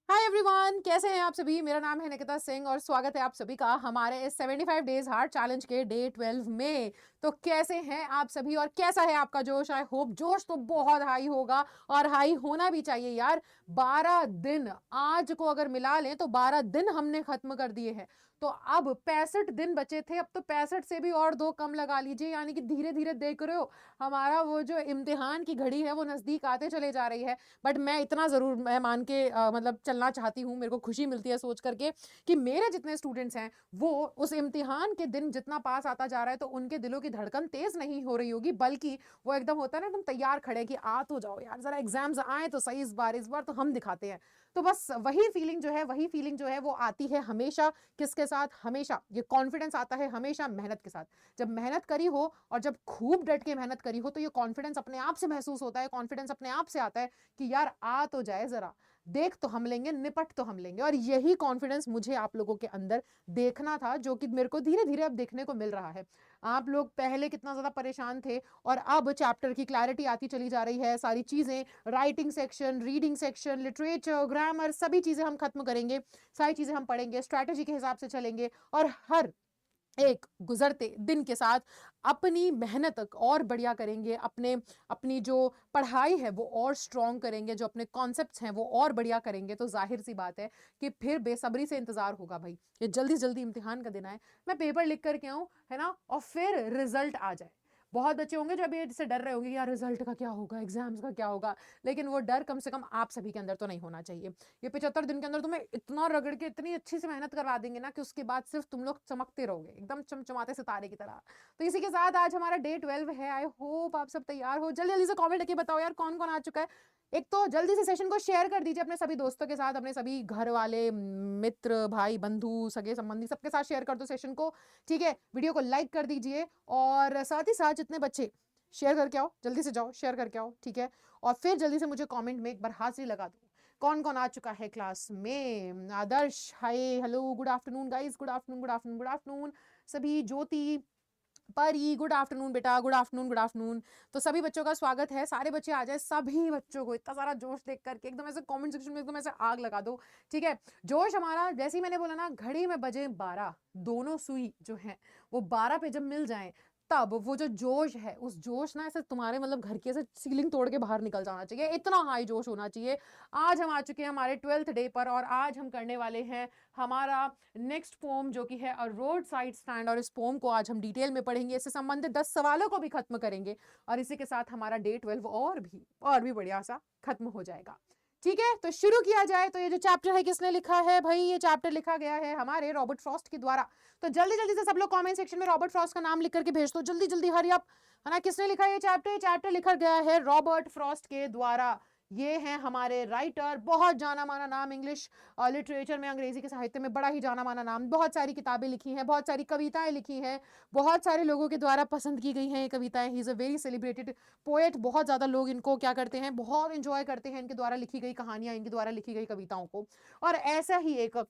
Hi everyone, कैसे हैं आप सभी। मेरा नाम है निकिता सिंह और स्वागत है आप सभी का हमारे इस 75 डेज हार्ड चैलेंज के डे 12 में। तो कैसे हैं आप सभी और कैसा है आपका जोश। आई होप जोश तो बहुत हाई होगा और हाई होना भी चाहिए यार। 12 दिन आज को अगर मिला लें तो 12 दिन हमने खत्म कर दिए हैं। तो अब 65 दिन बचे थे, अब तो 65 से भी और दो कम लगा लीजिए। यानी कि धीरे धीरे देख रहे हो हमारा वो जो इम्तिहान की घड़ी है वो नजदीक आते चले जा रही है। बट मैं इतना जरूर मैं मान के मतलब चलना चाहती हूँ। मेरे को खुशी मिलती है सोच करके कि मेरे जितने स्टूडेंट्स हैं वो उस इम्तिहान के दिन जितना पास आता जा रहा है तो उनके दिलों की धड़कन तेज नहीं हो रही होगी, बल्कि वो एकदम होता है ना, एकदम तैयार खड़े कि आ तो जाओ यार, जरा एग्जाम्स आए तो सही, इस बार तो हम दिखाते हैं। तो बस वही फीलिंग जो है वो आती है हमेशा। किसके साथ? हमेशा ये कॉन्फिडेंस आता है हमेशा मेहनत के साथ। जब मेहनत करी हो और जब खूब डट के मेहनत करी हो तो ये कॉन्फिडेंस अपने आप से महसूस होता है, कॉन्फिडेंस अपने आप से आता है कि यार आ तो जाए, जरा देख तो हम लेंगे, निपट तो हम लेंगे। और यही कॉन्फिडेंस मुझे आप लोगों के अंदर देखना था, जो कि मेरे को धीरे धीरे अब देखने को मिल रहा है। आप लोग पहले कितना ज्यादा परेशान थे और अब चैप्टर की क्लैरिटी आती चली जा रही है। सारी चीजें, writing section, reading section, literature, grammar, सभी चीजें हम खत्म करेंगे। सारी चीजें हम पढ़ेंगे, स्ट्रैटेजी के हिसाब से चलेंगे और हर एक गुजरते दिन के साथ अपनी मेहनत और बढ़िया करेंगे। अपनी जो पढ़ाई है वो और स्ट्रॉन्ग करेंगे, जो अपने कॉन्सेप्ट्स हैं वो और बढ़िया करेंगे। तो जाहिर सी बात है कि फिर बेसब्री से इंतजार होगा भाई, ये जल्दी जल्दी इम्तिहान का दिन आए, मैं पेपर लिख करके आऊं, है ना, और फिर रिजल्ट आ जाए। बहुत बच्चे होंगे जो अभी इससे डर रहे होंगे यार रिजल्ट का क्या होगा, एग्जाम्स का क्या होगा। लेकिन वो डर कम से कम आप सभी के अंदर तो नहीं होना चाहिए। ये 75 दिन के अंदर तुम्हें इतना रगड़ के इतनी अच्छी से मेहनत करवा देंगे ना कि उसके बाद सिर्फ तुम लोग चमकते रहोगे एकदम चमचमाते सितारे की तरह। तो इसी के साथ आज हमारा डे 12 है। आई होप आप सब तैयार हो। जल्दी जल्दी से कॉमेंट करके बताओ यार कौन कौन आ चुका है। एक तो जल्दी से सेशन को शेयर कर दीजिए अपने सभी दोस्तों के साथ, अपने सभी घर वाले, मित्र, भाई, बंधु, सगे संबंधी, सबके साथ शेयर कर दो सेशन को। ठीक है, वीडियो को लाइक कर दीजिए और साथ ही साथ जितने बच्चे शेयर करके आओ, जल्दी से जाओ शेयर करके आओ। ठीक है, और फिर जल्दी से मुझे कमेंट में एक बार हाजिरी लगा दो कौन कौन आ चुका है क्लास में। Adarsh, hi, hello, good afternoon guys, good afternoon, good afternoon, good afternoon सभी। ज्योति, परी, गुड आफ्टरनून बेटा, गुड आफ्टरनून, गुड आफ्टरनून। तो सभी बच्चों का स्वागत है। सारे बच्चे आ जाए, सभी बच्चों को इतना सारा जोश देख करके एकदम ऐसे कमेंट सेक्शन में एकदम ऐसे आग लगा दो। ठीक है, जोश हमारा जैसे ही मैंने बोला ना, घड़ी में बजे 12, दोनों सुई जो है वो 12 पे जब मिल जाए तब वो जो जोश है, उस जोश ना ऐसे तुम्हारे मतलब घर की ऐसे सीलिंग तोड़ के बाहर निकल जाना चाहिए, इतना हाई जोश होना चाहिए। आज हम आ चुके हैं हमारे 12th डे पर और आज हम करने वाले हैं हमारा नेक्स्ट पोम जो कि है अ रोड साइड स्टैंड। और इस पोम को आज हम डिटेल में पढ़ेंगे, इससे संबंधित 10 सवालों को भी खत्म करेंगे और इसी के साथ हमारा डे 12 और भी बढ़िया सा खत्म हो जाएगा। ठीक है, तो शुरू किया जाए। तो ये जो चैप्टर है किसने लिखा है भाई? ये चैप्टर लिखा गया है हमारे रॉबर्ट फ्रॉस्ट के द्वारा। तो जल्दी जल्दी से सब लोग कमेंट सेक्शन में रॉबर्ट फ्रॉस्ट का नाम लिख करके भेज दो, जल्दी जल्दी, हरी अप, है ना। किसने लिखा ये चैप्टर? ये चैप्टर लिखा गया है रॉबर्ट फ्रॉस्ट के द्वारा। ये हैं हमारे राइटर, बहुत जाना माना नाम, इंग्लिश लिटरेचर में, अंग्रेजी के साहित्य में बड़ा ही जाना माना नाम। बहुत सारी किताबें लिखी हैं, बहुत सारी कविताएं लिखी हैं, बहुत सारे लोगों के द्वारा पसंद की गई हैं ये कविताएं। He is a very celebrated poet. बहुत ज़्यादा लोग इनको क्या करते हैं, बहुत इंजॉय करते हैं इनके द्वारा लिखी गई कहानियां, इनके द्वारा लिखी गई कविताओं को। और ऐसा ही एक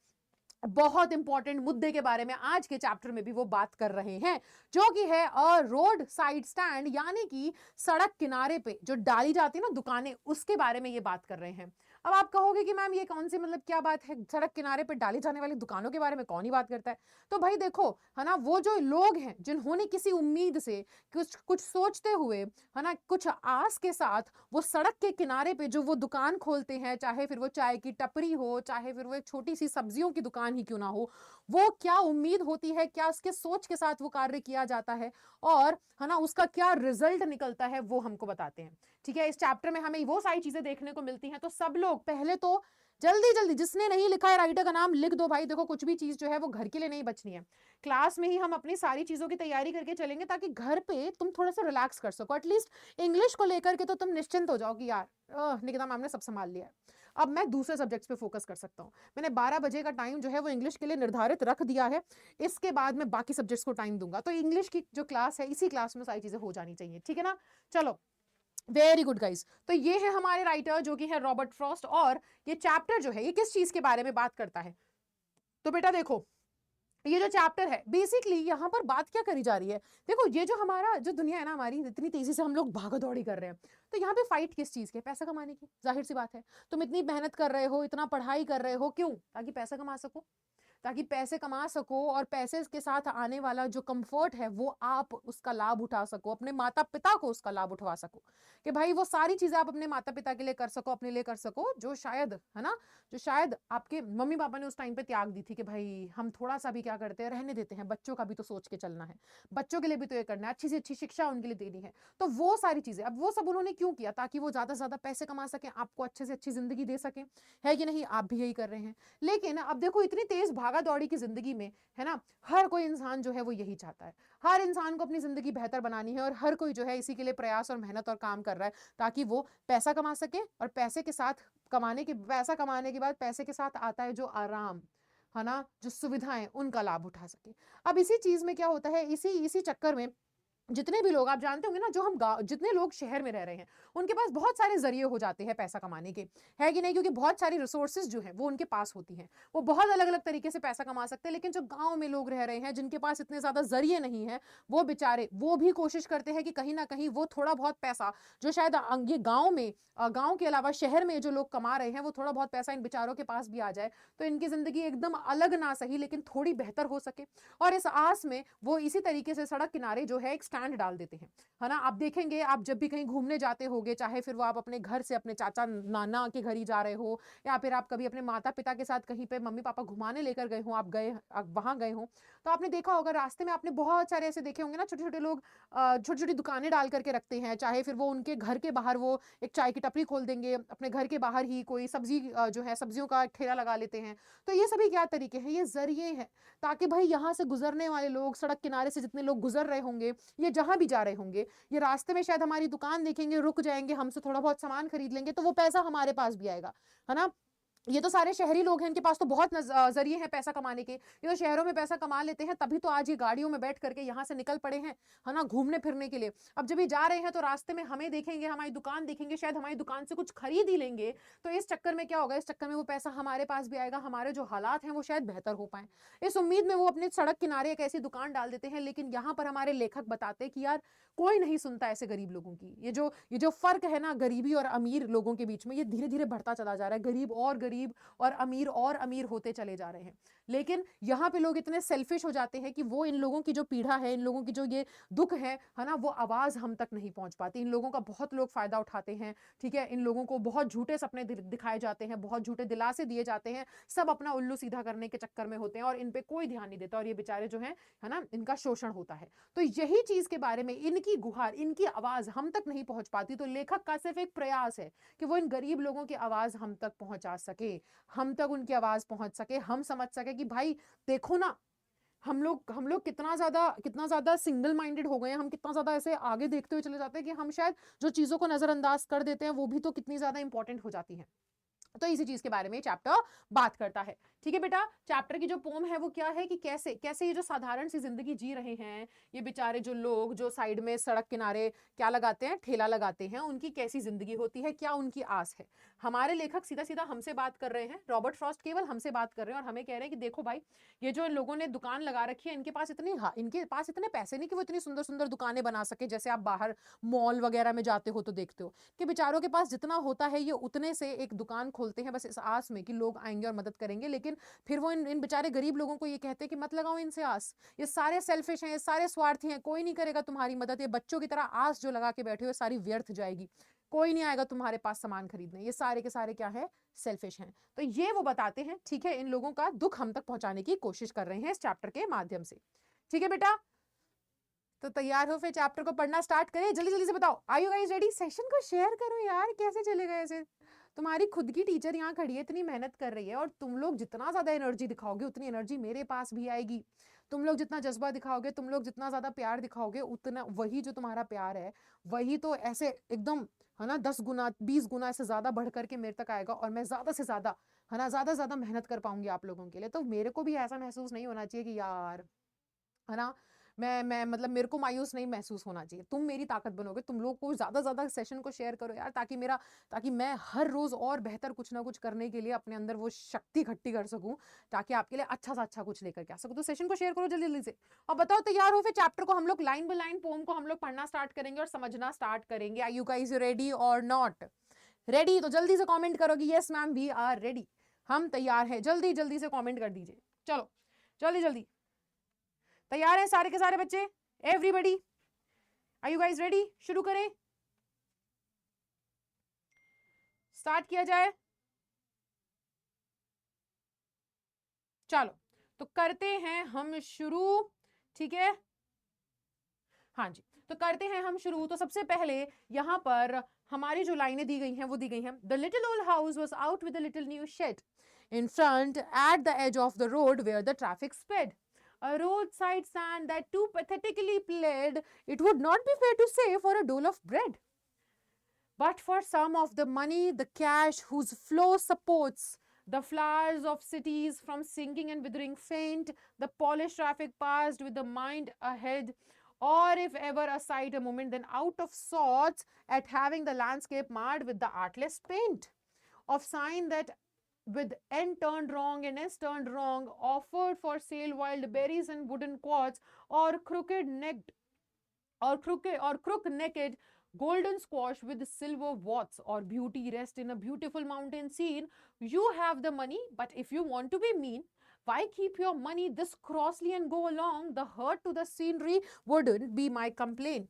बहुत इंपॉर्टेंट मुद्दे के बारे में आज के चैप्टर में भी वो बात कर रहे हैं, जो कि है अ रोड साइड स्टैंड, यानी कि सड़क किनारे पे जो डाली जाती है ना दुकानें, उसके बारे में ये बात कर रहे हैं। अब आप कहोगे कि मैम ये कौन सी मतलब क्या बात है, सड़क किनारे पे डाली जाने वाली दुकानों के बारे में कौन ही बात करता है। तो भाई देखो, है ना, वो जो लोग हैं जिन्होंने किसी उम्मीद से कुछ कुछ सोचते हुए, है ना, कुछ आस के साथ वो सड़क के किनारे पे जो वो दुकान खोलते हैं, चाहे फिर वो चाय की टपरी हो, चाहे फिर वो एक छोटी सी सब्जियों की दुकान ही क्यों ना हो, वो क्या उम्मीद होती है, क्या उसके सोच के साथ वो कार्य किया जाता है और, है ना, उसका क्या रिजल्ट निकलता है, वो हमको बताते हैं। ठीक है, इस चैप्टर में हमें वो सारी चीजें देखने को मिलती हैं। तो सब लोग पहले तो जल्दी जल्दी, जिसने नहीं लिखा है राइटर का नाम लिख दो भाई। देखो, कुछ भी चीज जो है वो घर के लिए नहीं बचनी है, क्लास में ही हम अपनी सारी चीजों की तैयारी करके चलेंगे ताकि घर पे तुम थोड़ा सा रिलैक्स कर सको। एटलीस्ट इंग्लिश को लेकर के तो तुम निश्चिंत हो जाओ कि यार निकिता मैम ने सब संभाल लिया है, अब मैं दूसरे सब्जेक्ट्स पे फोकस कर सकता हूँ। मैंने 12 बजे का टाइम जो है वो इंग्लिश के लिए निर्धारित रख दिया है, इसके बाद मैं बाकी सब्जेक्ट्स को टाइम दूंगा। तो इंग्लिश की जो क्लास है, इसी क्लास में सारी चीजें हो जानी चाहिए। ठीक है ना, चलो, वेरी गुड गाइस। तो ये है हमारे राइटर जो कि है रॉबर्ट फ्रॉस्ट, और ये चैप्टर जो है ये किस चीज के बारे में बात करता है? तो बेटा देखो, ये जो चैप्टर है बेसिकली यहाँ पर बात क्या करी जा रही है, देखो ये जो हमारा जो दुनिया है ना हमारी, इतनी तेजी से हम लोग भागा दौड़ी कर रहे हैं, तो यहाँ पे फाइट किस चीज के, पैसा कमाने की, जाहिर सी बात है। तुम इतनी मेहनत कर रहे हो, इतना पढ़ाई कर रहे हो, क्यों? ताकि पैसा कमा सको, ताकि पैसे कमा सको और पैसे के साथ आने वाला जो कंफर्ट है वो आप उसका लाभ उठा सको, अपने माता पिता को उसका लाभ उठवा सको, कि भाई वो सारी चीजें आप अपने माता पिता के लिए कर सको, अपने लिए कर सको, जो शायद है ना, जो शायद आपके मम्मी पापा ने उस टाइम पे त्याग दी थी, कि भाई हम थोड़ा सा भी क्या करते हैं, रहने देते हैं, बच्चों का भी तो सोच के चलना है, बच्चों के लिए भी तो ये करना है, अच्छी से अच्छी शिक्षा उनके लिए देनी है। तो वो सारी चीजें अब वो सब उन्होंने क्यों किया, ताकि वो ज्यादा से ज्यादा पैसे कमा सके, आपको अच्छे से अच्छी जिंदगी दे सके, है कि नहीं? आप भी यही कर रहे हैं। लेकिन अब देखो इतनी तेज भागा दौड़ी की जिंदगी में, है ना, हर कोई इंसान जो है वो यही चाहता है, हर इंसान को अपनी जिंदगी बेहतर बनानी है, और हर कोई जो है इसी के लिए प्रयास और मेहनत और काम कर रहा है, ताकि वो पैसा कमा सके, और पैसे के साथ पैसा कमाने के बाद पैसे के साथ आता है जो आराम, है ना, जो सुविधाएं, उनका लाभ उठा सके। अब इसी चीज में क्या होता है, इसी इसी चक्कर में जितने भी लोग आप जानते होंगे ना, जो हम गाँव, जितने लोग शहर में रह रहे हैं, उनके पास बहुत सारे जरिए हो जाते हैं पैसा कमाने के, है कि नहीं? क्योंकि बहुत सारी रिसोर्सेज जो है वो उनके पास होती हैं, वो बहुत अलग अलग तरीके से पैसा कमा सकते हैं। लेकिन जो गांव में लोग रह रहे हैं, जिनके पास इतने ज्यादा जरिए नहीं है, वो बेचारे वो भी कोशिश करते हैं कि कहीं ना कहीं वो थोड़ा बहुत पैसा जो शायद ये गाँव में, गाँव के अलावा शहर में जो लोग कमा रहे हैं, वो थोड़ा बहुत पैसा इन बेचारों के पास भी आ जाए, तो इनकी जिंदगी एकदम अलग ना सही लेकिन थोड़ी बेहतर हो सके। और इस आस में वो इसी तरीके से सड़क किनारे जो है एक स्टैंड डाल देते हैं, है ना। आप देखेंगे, आप जब भी कहीं घूमने जाते होगे, चाहे फिर वो आप अपने घर से अपने चाचा नाना के घर ही जा रहे हो, या फिर आप कभी अपने माता पिता के साथ कहीं पे मम्मी पापा घुमाने लेकर गए हो, आप वहां गए हो, तो आपने देखा होगा रास्ते में आपने बहुत सारे ऐसे देखे होंगे ना, छोटे छोटे लोग छोटी छोटी दुकानें डाल करके रखते हैं, चाहे फिर वो उनके घर के बाहर वो एक चाय की टपरी खोल देंगे, अपने घर के बाहर ही कोई सब्जी जो है सब्जियों का ठेला लगा लेते हैं। तो ये सभी क्या तरीके हैं, ये जरिए हैं, ताकि भाई यहाँ से गुजरने वाले लोग, सड़क किनारे से जितने लोग गुजर रहे होंगे, ये जहां भी जा रहे होंगे, ये रास्ते में शायद हमारी दुकान देखेंगे, रुक जाएंगे, हमसे थोड़ा बहुत सामान खरीद लेंगे, तो वो पैसा हमारे पास भी आएगा, है ना। ये तो सारे शहरी लोग हैं, इनके पास तो बहुत जरिए हैं पैसा कमाने के, ये तो शहरों में पैसा कमा लेते हैं, तभी तो आज ये गाड़ियों में बैठ करके यहाँ से निकल पड़े हैं, है ना, घूमने फिरने के लिए। अब जब ये जा रहे हैं तो रास्ते में हमें देखेंगे, हमारी दुकान देखेंगे, शायद हमारी दुकान से कुछ खरीद ही लेंगे, तो इस चक्कर में क्या होगा, इस चक्कर में वो पैसा हमारे पास भी आएगा, हमारे जो हालात हैं वो शायद बेहतर हो पाए, इस उम्मीद में वो अपने सड़क किनारे एक ऐसी दुकान डाल देते हैं। लेकिन यहाँ पर हमारे लेखक बताते हैं कि यार कोई नहीं सुनता ऐसे गरीब लोगों की, ये जो फर्क है ना गरीबी और अमीर लोगों के बीच में, ये धीरे धीरे बढ़ता चला जा रहा है, गरीब और अमीर होते चले जा रहे हैं। लेकिन यहाँ पे लोग इतने सेल्फिश हो जाते हैं कि वो इन लोगों की जो पीड़ा है, इन लोगों की जो ये दुख है ना, वो आवाज हम तक नहीं पहुंच पाती, इन लोगों का बहुत लोग फायदा उठाते हैं, ठीक है, इन लोगों को बहुत झूठे सपने दिखाए जाते हैं, बहुत झूठे दिलासे दिए जाते हैं, सब अपना उल्लू सीधा करने के चक्कर में होते हैं, और इन पे कोई ध्यान नहीं देता, और ये बेचारे जो है ना, इनका शोषण होता है। तो यही चीज के बारे में, इनकी गुहार, इनकी आवाज हम तक नहीं पहुंच पाती, तो लेखक का सिर्फ एक प्रयास है कि वो इन गरीब लोगों की आवाज हम तक पहुंचा सके, हम तक उनकी आवाज पहुंच सके, हम समझ सके कि भाई देखो ना, हम लोग कितना ज्यादा सिंगल माइंडेड हो गए हैं, हम कितना ज्यादा ऐसे आगे देखते हुए चले जाते हैं कि हम शायद जो चीजों को नजरअंदाज कर देते हैं वो भी तो कितनी ज्यादा इंपॉर्टेंट हो जाती है। तो इसी चीज के बारे में चैप्टर बात करता है। ठीक है बेटा, चैप्टर की जो पोम है वो क्या है कि कैसे कैसे ये जो साधारण सी जिंदगी जी रहे हैं ये बेचारे जो लोग, जो साइड में सड़क किनारे क्या लगाते हैं, ठेला लगाते हैं, उनकी कैसी जिंदगी होती है, क्या उनकी आस है। हमारे लेखक सीधा सीधा हमसे बात कर रहे हैं, रॉबर्ट फ्रॉस्ट केवल हमसे बात कर रहे हैं और हमें कह रहे हैं कि देखो भाई, ये जो लोगों ने दुकान लगा रखी है, इनके पास इतने पैसे नहीं कि वो इतनी सुंदर सुंदर दुकानें बना सके, जैसे आप बाहर मॉल वगैरह में जाते हो तो देखते हो कि बेचारों के पास जितना होता है ये उतने से एक दुकान खोलते हैं, बस इस आस में कि लोग आएंगे और मदद करेंगे। लेकिन फिर वो इन बेचारे गरीब लोगों को ये कहते हैं कि मत लगाओ इनसे आस, ये सारे सेल्फिश हैं, ये सारे स्वार्थी हैं, कोई नहीं करेगा तुम्हारी मदद, ये बच्चों की तरह आस जो लगा के बैठे हो सारी व्यर्थ जाएगी, कोई नहीं आएगा तुम्हारे पास सामान खरीदने, ये सारे के सारे क्या है, सेल्फिश हैं। तो ये वो बताते हैं, ठीक है, इन लोगों का दुख हम तक पहुंचाने की कोशिश कर रहे हैं इस चैप्टर के माध्यम से। ठीक है बेटा, तो तैयार हो, फिर चैप्टर को पढ़ना स्टार्ट करें, जल्दी जल्दी से बताओ, are you guys ready? Session को शेयर करो यार, कैसे चलेगा ऐसे? तुम्हारी खुद की टीचर यहाँ खड़ी है, इतनी मेहनत कर रही है, और तुम लोग जितना ज्यादा एनर्जी दिखाओगे उतनी एनर्जी मेरे पास भी आएगी। तुम लोग जितना जज्बा दिखाओगे, तुम लोग जितना ज्यादा प्यार दिखाओगे, उतना वही जो तुम्हारा प्यार है वही तो ऐसे एकदम, है ना, 10 गुना 20 गुना ऐसे ज्यादा बढ़ करके मेरे तक आएगा, और मैं ज्यादा से ज्यादा, है ना, ज्यादा ज्यादा मेहनत कर पाऊंगी आप लोगों के लिए। तो मेरे को भी ऐसा महसूस नहीं होना चाहिए कि यार, है ना, मैं मतलब मेरे को मायूस नहीं महसूस होना चाहिए। तुम मेरी ताकत बनोगे। तुम लोग को ज़्यादा सेशन को शेयर करो यार, ताकि मैं हर रोज़ और बेहतर कुछ ना कुछ करने के लिए अपने अंदर वो शक्ति इकट्ठी कर सकूँ, ताकि आपके लिए अच्छा से अच्छा कुछ लेकर के आ सकूँ। तो सेशन को शेयर करो जल्दी-जल्दी से। और बताओ तैयार हो? फिर चैप्टर को हम लोग लाइन बाय लाइन पोएम को हम लोग पढ़ना स्टार्ट करेंगे और समझना स्टार्ट करेंगे। आर यू गाइस रेडी और नॉट? रेडी? तो जल्दी से कमेंट करो कि yes ma'am we are ready, हम तैयार हैं। जल्दी जल्दी से कमेंट कर दीजिए। चलो जल्दी जल्दी। तैयार हैं सारे के सारे बच्चे? Everybody, are you guys ready? शुरू करें, स्टार्ट किया जाए। चलो तो करते हैं हम शुरू, ठीक है? हाँ जी, तो करते हैं हम शुरू। तो सबसे पहले यहाँ पर हमारी जो लाइनें दी गई हैं वो दी गई हैं। The little old house was out with the little new shed in front at the edge of the road where the traffic sped. A roadside stand that too pathetically pled, it would not be fair to say, for a dole of bread, but for some of the money, the cash whose flow supports the flowers of cities from sinking and withering faint, the polished traffic passed with the mind ahead, or if ever a sight a moment, then out of sorts at having the landscape marred with the artless paint of sign that with N turned wrong and S turned wrong, offered for sale wild berries and wooden quads, or crook necked golden squash with silver warts, or beauty rest in a beautiful mountain scene. You have the money, but if you want to be mean, why keep your money this crossly and go along? The hurt to the scenery wouldn't be my complaint.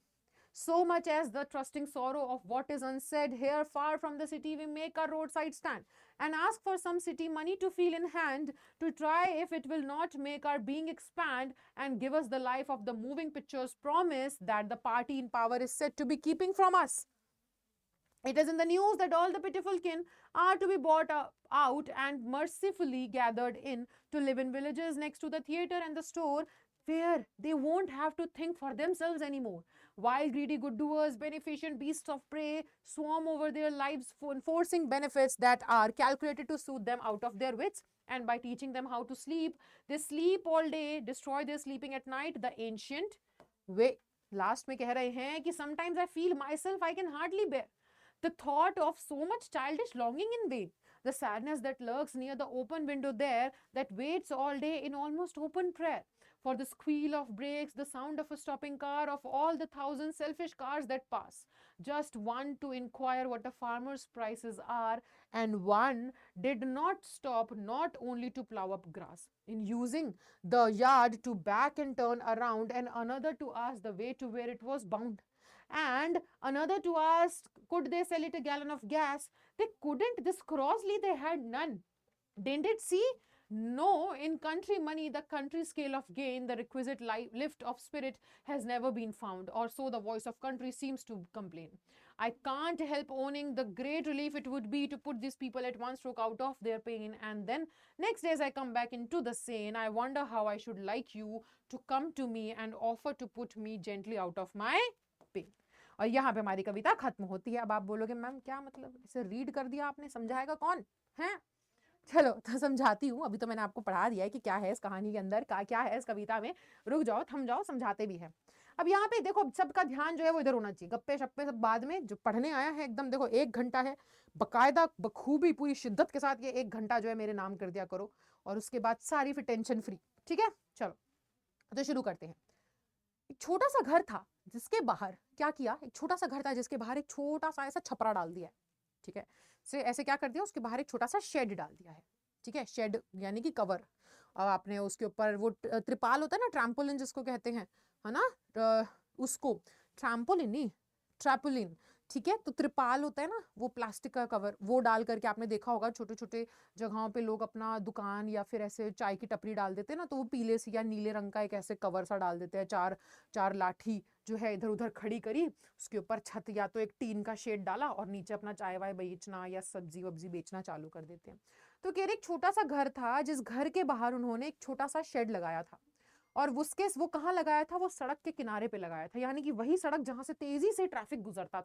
So much as the trusting sorrow of what is unsaid. Here, far from the city, we make our roadside stand and ask for some city money to feel in hand, to try if it will not make our being expand and give us the life of the moving pictures promise that the party in power is said to be keeping from us. It is in the news that all the pitiful kin are to be bought out and mercifully gathered in to live in villages next to the theatre and the store, where they won't have to think for themselves anymore, while greedy good doers, beneficent beasts of prey, swarm over their lives, enforcing benefits that are calculated to soothe them out of their wits, and by teaching them how to sleep, they sleep all day, destroy their sleeping at night. The ancient way. Last में कह रहे हैं कि sometimes I feel myself I can hardly bear the thought of so much childish longing in vain, the sadness that lurks near the open window there, that waits all day in almost open prayer for the squeal of brakes, the sound of a stopping car, of all the thousand selfish cars that pass, just one to inquire what a farmer's prices are, and one did not stop not only to plough up grass in using the yard to back and turn around, and another to ask the way to where it was bound, and another to ask could they sell it a gallon of gas. They couldn't. This Crossley, they had none. Didn't it see? No, in country money, the country scale of gain, the requisite lift of spirit has never been found, or so the voice of country seems to complain. I can't help owning the great relief it would be to put these people at one stroke out of their pain, and then next day as I come back into the scene, I wonder how I should like you to come to me and offer to put me gently out of my pain. और यहाँ पे हमारी कविता खत्म होती है। अब आप बोलोगे मैम क्या मतलब, इसे रीड कर दिया आपने, समझाएगा कौन है? चलो तो समझाती हूँ। अभी तो मैंने आपको पढ़ा दिया है कि क्या है इस कहानी के अंदर, क्या है इस कविता में। रुक जाओ, थम जाओ, समझाते भी है। अब यहाँ पे देखो, सबका ध्यान जो है वो इधर होना चाहिए। गप्पे शप्पे सब बाद में, जो पढ़ने आया है एकदम देखो 1 घंटा है, बकायदा बखूबी पूरी शिद्दत के साथ ये 1 घंटा जो है मेरे नाम कर दिया करो, और उसके बाद सारी फिर टेंशन फ्री, ठीक है? चलो तो शुरू करते हैं। एक छोटा सा घर था जिसके बाहर क्या किया, एक छोटा सा घर था जिसके बाहर एक छोटा सा ऐसा छपरा डाल दिया है, ठीक है? ऐसे क्या कर दिया, उसके बाहर एक छोटा सा शेड डाल दिया है, ठीक है? शेड यानी कि कवर। और आपने उसके ऊपर वो त्रिपाल होता है ना, ट्रैम्पोलिन जिसको कहते हैं, है ना? उसको ट्रैम्पोलिन नहीं, ट्रैपोलिन, ठीक है? तो त्रिपाल होता है ना, वो प्लास्टिक का कवर, वो डाल करके आपने देखा होगा छोटे छोटे जगहों पे लोग अपना दुकान या फिर ऐसे चाय की टपरी डाल देते हैं ना, तो वो पीले से या नीले रंग का एक ऐसे कवर सा डाल देते हैं। चार लाठी जो है इधर उधर खड़ी करी, उसके ऊपर छत या तो एक टीन का शेड डाला, और नीचे अपना चाय वाय बेचना या सब्जी वब्जी बेचना चालू कर देते हैं। तो कह रहे एक छोटा सा घर था, जिस घर के बाहर उन्होंने एक छोटा सा शेड लगाया था, और वो कहाँ लगाया था, वो सड़क के किनारे पे लगाया था, यानी कि वही सड़क जहां से तेजी से ट्रैफिक गुजरता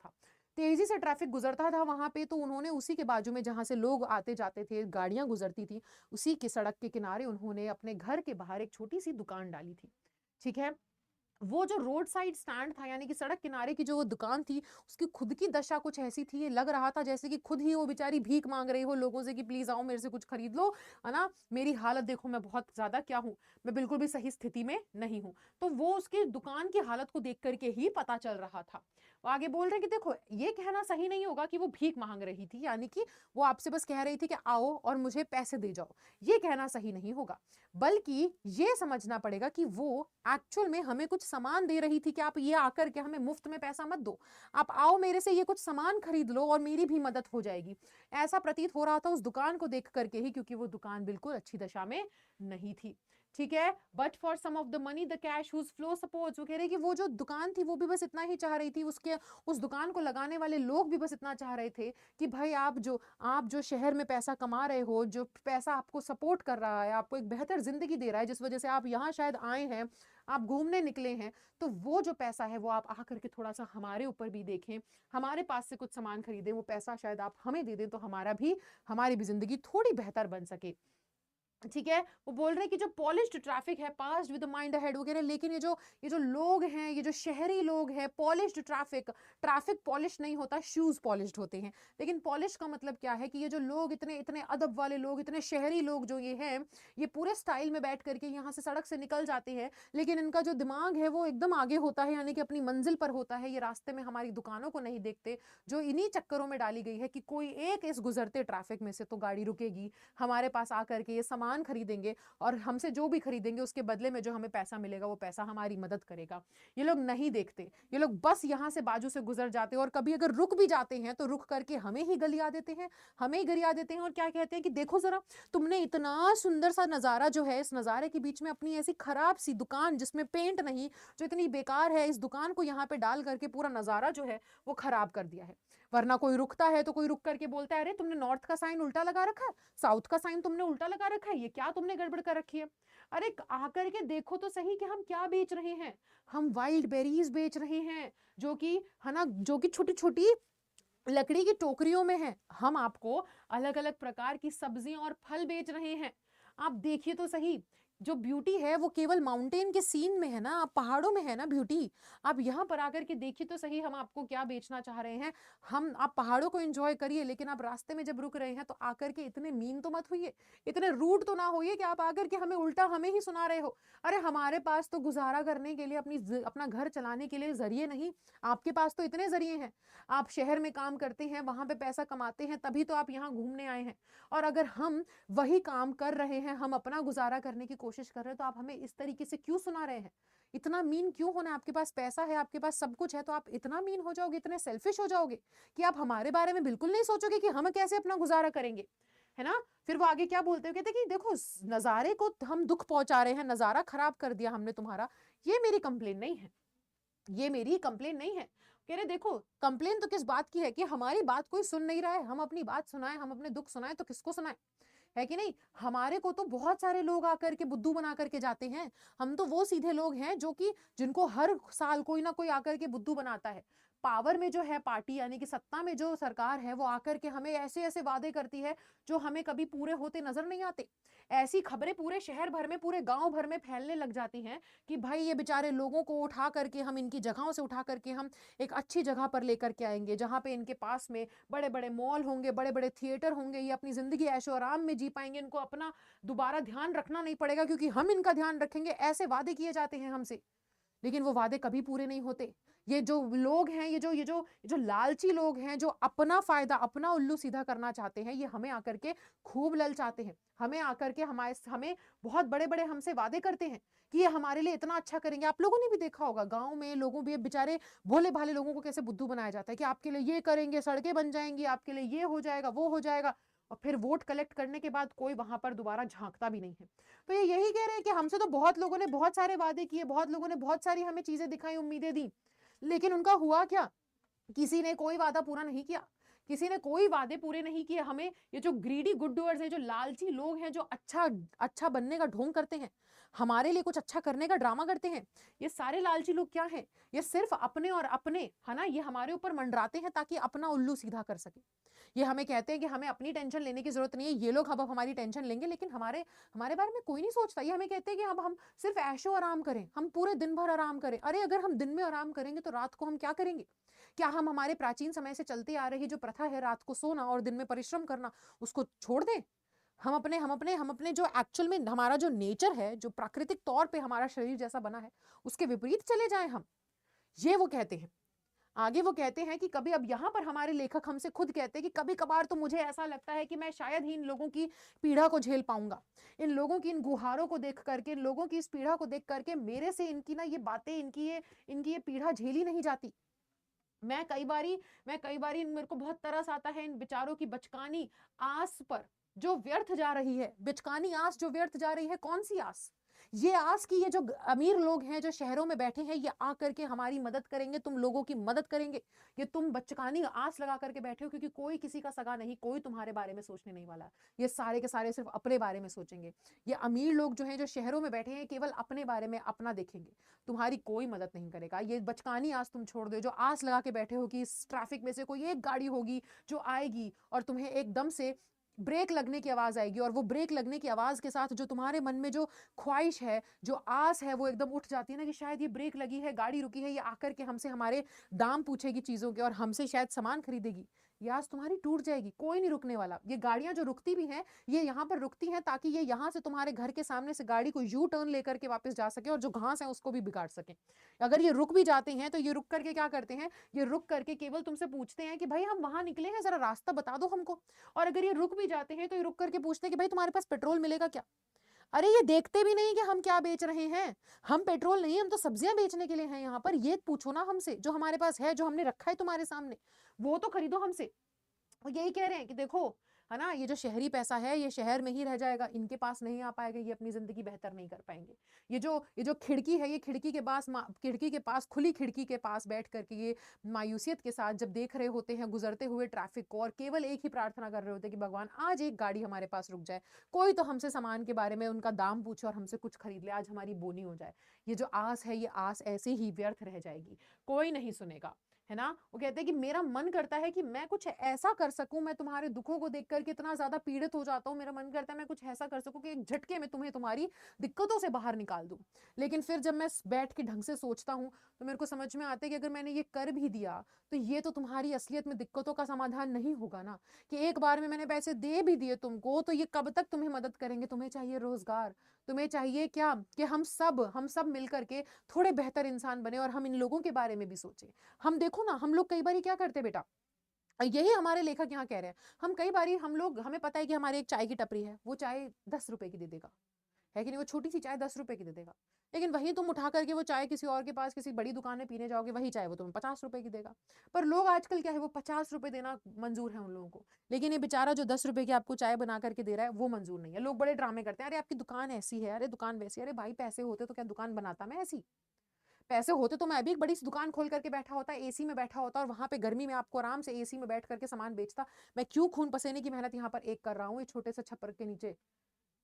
था वहां पे, तो उन्होंने उसी के बाजू में जहां से लोग आते जाते थे, गाड़ियां गुजरती थी, उसी के सड़क के किनारे उन्होंने अपने घर के बाहर एक छोटी सी दुकान डाली थी, ठीक है? वो जो रोड साइड स्टैंड था यानी कि सड़क किनारे की जो वो दुकान थी, उसकी खुद की दशा कुछ ऐसी थी, ये लग रहा था जैसे कि खुद ही वो बेचारी भीख मांग रही हो लोगों से कि प्लीज आओ मेरे से कुछ खरीद लो, है ना, मेरी हालत देखो, मैं बहुत ज्यादा क्या हूँ, मैं बिल्कुल भी सही स्थिति में नहीं हूँ। तो वो उसकी दुकान की हालत को देख करके ही पता चल रहा था। वो आगे बोल रहे कि देखो ये कहना सही नहीं होगा कि वो भीख मांग रही थी, यानी कि वो आपसे बस कह रही थी कि आओ और मुझे पैसे दे जाओ, ये कहना सही नहीं होगा, बल्कि ये समझना पड़ेगा कि वो एक्चुअल में हमें कुछ सामान दे रही थी कि आप ये आकर के हमें मुफ्त में पैसा मत दो, आप आओ मेरे से ये कुछ सामान खरीद लो और मेरी भी मदद हो जाएगी। ऐसा प्रतीत हो रहा था उस दुकान को देख करके ही, क्योंकि वो दुकान बिल्कुल अच्छी दशा में नहीं थी। ठीक है, but for some of the money the cash whose flow supports, वो कह रहे कि वो जो दुकान थी वो भी बस इतना ही चाह रही थी, उसके उस दुकान को लगाने वाले लोग भी बस इतना चाह रहे थे कि भाई आप जो शहर में पैसा कमा रहे हो, जो पैसा आपको सपोर्ट कर रहा है, आपको एक बेहतर जिंदगी दे रहा है, जिस वजह से आप यहाँ शायद आए हैं, आप घूमने निकले हैं, तो वो जो पैसा है वो आप आकर के थोड़ा सा हमारे ऊपर भी देखें, हमारे पास से कुछ सामान खरीदें, वो पैसा शायद आप हमें दे दें तो हमारी भी जिंदगी थोड़ी बेहतर बन सके। ठीक है, वो बोल रहे हैं कि जो पॉलिश्ड ट्रैफिक है passed with the mind ahead, वो कह रहे हैं लेकिन ये जो लोग हैं, ये जो शहरी लोग हैं, पॉलिश्ड ट्रैफिक पॉलिश नहीं होता, शूज पॉलिश्ड होते हैं। लेकिन पॉलिश का मतलब क्या है कि ये जो लोग इतने इतने अदब वाले लोग, इतने शहरी लोग जो ये हैं, ये पूरे स्टाइल में बैठ करके यहाँ से सड़क से निकल जाते हैं, लेकिन इनका जो दिमाग है वो एकदम आगे होता है, यानी कि अपनी मंजिल पर होता है, ये रास्ते में हमारी दुकानों को नहीं देखते, जो इन्हीं चक्करों में डाली गई है कि कोई एक इस गुजरते ट्रैफिक में से तो गाड़ी रुकेगी, हमारे पास आकर के ये सामान खरीदेंगे और हमसे जो भी खरीदेंगे उसके बदले में जो हमें पैसा मिलेगा वो पैसा हमारी मदद करेगा। ये लोग नहीं देखते, ये लोग बस यहाँ से बाजू से गुजर जाते हैं, और कभी अगर रुक भी जाते हैं तो रुक करके हमें ही गरिया देते हैं, और क्या कहते हैं कि देखो जरा, तुमने इतना सुंदर सा नजारा जो है, इस नजारे के बीच में अपनी ऐसी खराब सी दुकान जिसमें पेंट नहीं, जो इतनी बेकार है, इस दुकान को यहाँ पे डाल करके पूरा नजारा जो है वो खराब कर दिया है। वरना कोई रुकता है तो कोई रुक करके बोलता है अरे तुमने नॉर्थ का साइन उल्टा लगा रखा है, साउथ का साइन तुमने उल्टा लगा रखा है, ये क्या तुमने गड़बड़ कर रखी है। अरे आकर के देखो तो सही कि हम क्या बेच रहे हैं, हम वाइल्ड बेरीज बेच रहे हैं, जो कि है ना, जो कि छोटी छोटी लकड़ी की टोकरियों में है। हम आपको अलग अलग प्रकार की सब्जियां और फल बेच रहे हैं। आप देखिए तो सही, जो ब्यूटी है वो केवल माउंटेन के सीन में है ना, आप पहाड़ों में है ना ब्यूटी, आप यहाँ पर आकर के देखिए तो सही हम आपको क्या बेचना चाह रहे हैं। आप पहाड़ों को एंजॉय करिए, लेकिन आप रास्ते में जब रुक रहे हैं तो आकर के इतने मीन तो मत होइए, इतने रूड तो ना होइए कि आप आकर के हमें उल्टा हमें ही सुना रहे हो। अरे हमारे पास तो गुजारा करने के लिए, अपना घर चलाने के लिए जरिए नहीं, आपके पास तो इतने जरिए हैं। आप शहर में काम करते हैं, वहां पे पैसा कमाते हैं, तभी तो आप यहाँ घूमने आए हैं। और अगर हम वही काम कर रहे हैं, हम अपना गुजारा करने की कोशिश कर रहे हैं, तो आप हमें इस तरीके से क्यों सुना रहे हैं? इतना मीन क्यों होना है? आपके पास पैसा है, आपके पास सब कुछ है, तो आप इतना मीन हो जाओगे, इतने सेल्फिश हो जाओगे कि आप हमारे बारे में बिल्कुल नहीं सोचोगे कि हम कैसे अपना गुजारा करेंगे, है ना। फिर वो आगे क्या बोलते हो, कहते कि देखो नजारे को हम दुख पहुंचा रहे हैं, नजारा खराब कर दिया हमने तुम्हारा, ये मेरी कंप्लेन नहीं है, ये मेरी कंप्लेन नहीं है। कह रहे देखो कंप्लेन तो किस बात की है कि हमारी बात कोई सुन नहीं रहा है, हम अपनी बात सुनाएं, हम अपने दुख सुनाएं तो किसको सुनाएं, है कि नहीं। हमारे को तो बहुत सारे लोग आकर के बुद्धू बना करके जाते हैं, हम तो वो सीधे लोग हैं जो कि जिनको हर साल कोई ना कोई आकर के बुद्धू बनाता है। पावर में जो है पार्टी, यानी कि सत्ता में जो सरकार है, वो आकर के हमें ऐसे ऐसे वादे करती है जो हमें कभी पूरे होते नजर नहीं आते। ऐसी खबरें पूरे शहर भर में, पूरे गांव भर में फैलने लग जाती हैं कि भाई ये बेचारे लोगों को उठा करके हम इनकी जगहों से उठा करके हम एक अच्छी जगह पर लेकर के आएंगे, जहां पे इनके पास में बड़े बड़े मॉल होंगे, बड़े बड़े थिएटर होंगे, ये अपनी जिंदगी ऐशो आराम में जी पाएंगे, इनको अपना दोबारा ध्यान रखना नहीं पड़ेगा क्योंकि हम इनका ध्यान रखेंगे। ऐसे वादे किए जाते हैं हमसे, लेकिन वो वादे कभी पूरे नहीं होते। ये जो लोग हैं, ये जो लालची लोग हैं, जो अपना फायदा, अपना उल्लू सीधा करना चाहते हैं, ये हमें आकर के खूब ललचाते हैं, हमें आकर के हमें बहुत बड़े बड़े हमसे वादे करते हैं कि ये हमारे लिए इतना अच्छा करेंगे। आप लोगों ने भी देखा होगा गांव में लोगों भी बेचारे भोले भाले लोगों को कैसे बुद्धू बनाया जाता है कि आपके लिए ये करेंगे, सड़कें बन जाएंगी, आपके लिए ये हो जाएगा, वो हो जाएगा, और फिर वोट कलेक्ट करने के बाद कोई वहां पर दोबारा झांकता भी नहीं है। तो ये यही कह रहे हैं कि हमसे तो बहुत लोगों ने बहुत सारे वादे किए, बहुत लोगों ने बहुत सारी हमें चीजें दिखाई, उम्मीदें दी, लेकिन उनका हुआ क्या? किसी ने कोई वादा पूरा नहीं किया, किसी ने कोई वादे पूरे नहीं किए। हमें ये जो ग्रीडी गुड डूअर्स हैं, जो लालची लोग हैं, जो अच्छा बनने का ढोंग करते हैं, हमारे लिए कुछ अच्छा करने का ड्रामा करते हैं, ये सारे लालची लोग क्या हैं? ये सिर्फ अपने और अपने, है ना, ये हमारे ऊपर मंडराते हैं ताकि अपना उल्लू सीधा कर सके। ये हमें कहते हैं कि हमें अपनी टेंशन लेने की जरूरत नहीं है, ये लोग अब हमारी टेंशन लेंगे, लेकिन हमारे हमारे बारे में कोई नहीं सोचता। ये हमें कहते हैं कि अब हम सिर्फ ऐशो आराम करें, हम पूरे दिन भर आराम करें। अरे अगर हम दिन में आराम करेंगे तो रात को हम क्या करेंगे? क्या हम हमारे प्राचीन समय से चलती आ रही जो प्रथा है रात को सोना और दिन में परिश्रम करना, उसको छोड़ दें? हम अपने जो एक्चुअल में हमारा जो नेचर है, जो प्राकृतिक तौर पे हमारा शरीर जैसा बना है, उसके विपरीत चले जाएं हम? ये वो कहते हैं। आगे वो कहते हैं कि कभी, अब यहाँ पर हमारे लेखक हमसे खुद कहते हैं कि कभी कभार तो मुझे ऐसा लगता है कि मैं शायद ही इन लोगों की पीड़ा को झेल पाऊंगा। इन लोगों की इन गुहारों को देख करके, इन लोगों की इस पीड़ा को देख करके मेरे से इनकी ना ये बातें, इनकी ये पीड़ा झेली नहीं जाती। मैं कई बारी मेरे को बहुत तरस आता है इन बेचारों की बचकानी आस पर, जो व्यर्थ जा रही है। बचकानी आस जो व्यर्थ जा रही है, कौन सी आस? ये आस की ये जो अमीर लोग हैं जो शहरों में बैठे हैं, ये आ करके हमारी मदद करेंगे, तुम लोगों की मदद करेंगे। ये तुम बचकानी आस लगा करके बैठे हो, क्योंकि कोई किसी का सगा नहीं, कोई तुम्हारे बारे में सोचने नहीं वाला। ये सारे के सारे सिर्फ अपने बारे में सोचेंगे। ये अमीर लोग जो हैं, जो शहरों में बैठे हैं, केवल अपने बारे में, अपना देखेंगे, तुम्हारी कोई मदद नहीं करेगा। ये बचकानी आस तुम छोड़ दो, जो आस लगा के बैठे हो कि इस ट्रैफिक में से कोई एक गाड़ी होगी जो आएगी और तुम्हें एकदम से ब्रेक लगने की आवाज आएगी, और वो ब्रेक लगने की आवाज के साथ जो तुम्हारे मन में जो ख्वाहिश है, जो आस है, वो एकदम उठ जाती है ना कि शायद ये ब्रेक लगी है, गाड़ी रुकी है, ये आकर के हमसे हमारे दाम पूछेगी चीजों के और हमसे शायद सामान खरीदेगी। ये आस तुम्हारी टूट जाएगी, कोई नहीं रुकने वाला। ये गाड़ियां जो रुकती भी हैं, ये यहाँ पर रुकती हैं ताकि ये यहाँ से तुम्हारे घर के सामने से गाड़ी को यू टर्न लेकर के वापस जा सके और जो घास है उसको भी बिगाड़ सके। अगर ये रुक भी जाते हैं तो ये रुक करके क्या करते हैं? ये रुक करके केवल तुमसे पूछते हैं कि भाई हम वहां निकले हैं, जरा रास्ता बता दो हमको। और अगर ये रुक भी जाते हैं तो ये रुक करके पूछते हैं कि भाई तुम्हारे पास पेट्रोल मिलेगा क्या? अरे ये देखते भी नहीं कि हम क्या बेच रहे हैं। हम पेट्रोल नहीं, हम तो सब्जियां बेचने के लिए हैं यहाँ पर। ये पूछो ना हमसे, जो हमारे पास है, जो हमने रखा है तुम्हारे सामने, वो तो खरीदो हमसे। वो यही कह रहे हैं कि देखो, है ना, ये जो शहरी पैसा है ये शहर में ही रह जाएगा, इनके पास नहीं आ पाएगा, ये अपनी जिंदगी बेहतर नहीं कर पाएंगे। ये जो खिड़की है, ये खिड़की के पास खुली खिड़की के पास बैठ करके ये मायूसियत के साथ जब देख रहे होते हैं गुजरते हुए ट्रैफिक को, और केवल एक ही प्रार्थना कर रहे होते हैं कि भगवान आज एक गाड़ी हमारे पास रुक जाए, कोई तो हमसे सामान के बारे में उनका दाम पूछे और हमसे कुछ खरीद ले, आज हमारी बोनी हो जाए। ये जो आस है, ये आस ऐसे ही व्यर्थ रह जाएगी, कोई नहीं सुनेगा, है ना। वो कहते हैं कि मेरा मन करता है कि मैं कुछ ऐसा कर सकूं, मैं तुम्हारे दुखों को देखकर कितना ज्यादा पीड़ित हो जाता हूं, मेरा मन करता है मैं कुछ ऐसा कर सकूं कि एक झटके में तुम्हें तुम्हारी दिक्कतों से बाहर निकाल दूं। लेकिन फिर जब मैं बैठ के ढंग से सोचता हूं तो मेरे को समझ में आता है कि अगर मैंने ये कर भी दिया तो ये तो तुम्हारी असलियत में दिक्कतों का समाधान नहीं होगा ना। कि एक बार में मैंने पैसे दे भी दिए तुमको तो ये कब तक तुम्हें मदद करेंगे? तुम्हें चाहिए रोजगार, तुम्हें चाहिए क्या कि हम सब मिलकर के थोड़े बेहतर इंसान बने और हम इन लोगों के बारे में भी सोचें। हम देखो ना, हम लोग कई बार क्या करते हैं बेटा, यही हमारे लेखक यहाँ कह रहे हैं। हमें पता है कि हमारे एक चाय की टपरी है, वो चाय 10 रुपए की दे देगा, है कि नहीं? वो छोटी सी चाय 10 रुपए की दे देगा। लेकिन वहीं तुम उठा करके वो चाय किसी और के पास किसी बड़ी दुकान में पीने जाओगे, वही चाय वो तुम्हें 50 रुपए की देगा। पर लोग आजकल क्या है, वो 50 रुपए देना मंजूर है उन लोगों को, लेकिन ये बेचारा जो 10 रुपए की आपको चाय बना करके दे रहा है वो मंजूर नहीं है। लोग बड़े ड्रामे करते हैं, अरे आपकी दुकान ऐसी है, अरे दुकान वैसी। अरे भाई पैसे होते तो क्या दुकान बनाता मैं ऐसी? पैसे होते तो मैं भी एक बड़ी सी दुकान खोल करके बैठा होता, एसी में बैठा होता, और वहां पे गर्मी में आपको आराम से एसी में बैठ करके सामान बेचता। मैं क्यों खून पसीने की मेहनत यहाँ पर एक कर रहा हूँ ये छोटे से छप्पर के नीचे?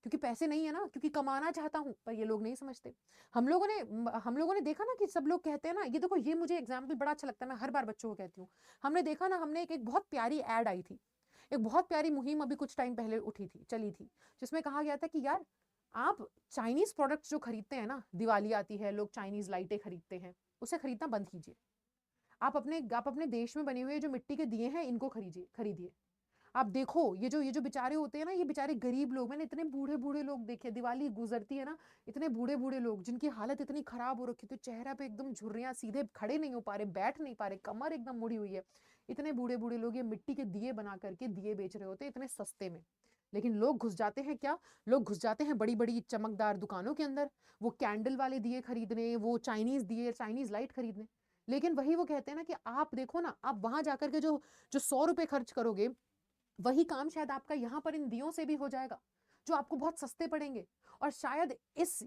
क्योंकि पैसे नहीं है ना, क्योंकि कमाना चाहता हूं। पर ये लोग नहीं समझते। हम लोगों ने देखा ना कि सब लोग कहते हैं ना, ये देखो, ये मुझे एग्जाम्पल बड़ा अच्छा लगता है, मैं हर बार बच्चों को कहती हूँ। हमने देखा ना, हमने एक बहुत प्यारी एड आई थी, एक बहुत प्यारी मुहिम अभी कुछ टाइम पहले चली थी, जिसमें कहा गया था कि यार आप चाइनीज प्रोडक्ट्स जो खरीदते हैं ना, दिवाली आती है, लोग चाइनीज लाइटें खरीदते हैं, उसे खरीदना बंद कीजिए। आप अपने देश में बने हुए जो मिट्टी के दिए हैं इनको खरीदिए। आप देखो, ये जो बेचारे होते हैं ना, ये बेचारे गरीब लोग, मैंने इतने बूढ़े बूढ़े लोग देखे, दिवाली गुजरती है ना, इतने बूढ़े बूढ़े लोग जिनकी हालत इतनी खराब हो रखी थी, चेहरा पे एकदम झुर्रियां, सीधे खड़े नहीं हो पा रहे, बैठ नहीं पा रहे, कमर एकदम मुड़ी हुई है। इतने बूढ़े बूढ़े लोग ये मिट्टी के दिए बना करके दिए बेच रहे होते इतने सस्ते में। लेकिन लोग घुस जाते हैं क्या? लोग घुस जाते हैं बड़ी बड़ी चमकदार दुकानों के अंदर, वो कैंडल वाले दिए खरीदने, वो चाइनीज दिए, चाइनीज लाइट खरीदने। लेकिन वही वो कहते हैं ना कि आप देखो ना, आप वहां जाकर के जो जो 100 रुपए खर्च करोगे, वही काम शायद आपका यहाँ पर इन दियों से भी हो जाएगा। जो आपको बहुत सस्ते पड़ेंगे। और शायद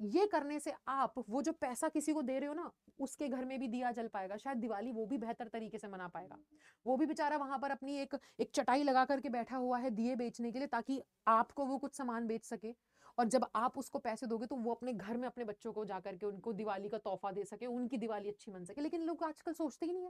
ये करने से आप वो जो पैसा किसी को दे रहे हो ना, उसके घर में भी दिया जल पाएगा, शायद दिवाली वो भी बेहतर तरीके से मना पाएगा। वो भी बेचारा वहां पर अपनी एक चटाई लगा करके बैठा हुआ है दिए बेचने के लिए, ताकि आपको वो कुछ सामान बेच सके। और जब आप उसको पैसे दोगे तो वो अपने घर में अपने बच्चों को जाकर के उनको दिवाली का तोहफा दे सके, उनकी दिवाली अच्छी मन सके। लेकिन लोग आजकल सोचते ही नहीं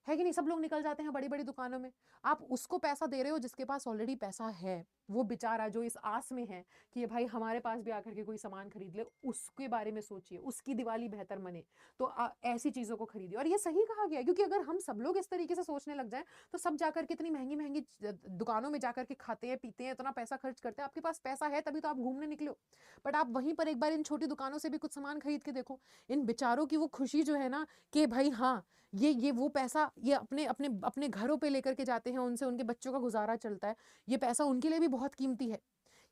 है कि नहीं? सब लोग निकल जाते हैं बड़ी बड़ी दुकानों में। आप उसको पैसा दे रहे हो जिसके पास ऑलरेडी पैसा है। वो बेचारा जो इस आस में है कि ये भाई हमारे पास भी आकर के कोई सामान खरीद ले, उसके बारे में सोचिए, उसकी दिवाली बेहतर मने। तो ऐसी चीजों को खरीदिए। और ये सही कहा गया है, क्योंकि अगर हम सब लोग इस तरीके से सोचने लग जाए तो सब जाकर के इतनी महंगी महंगी दुकानों में जाकर के खाते हैं, पीते हैं, इतना पैसा खर्च करते हैं। आपके पास पैसा है तभी तो आप घूमने निकले हो। बट आप वहीं पर एक बार इन छोटी दुकानों से भी कुछ सामान खरीद के देखो। इन बेचारों की वो खुशी जो है ना, कि भाई हाँ, ये वो पैसा ये अपने अपने अपने घरों पे लेकर के जाते हैं, उनसे उनके बच्चों का गुजारा चलता है। ये पैसा उनके लिए भी बहुत कीमती है।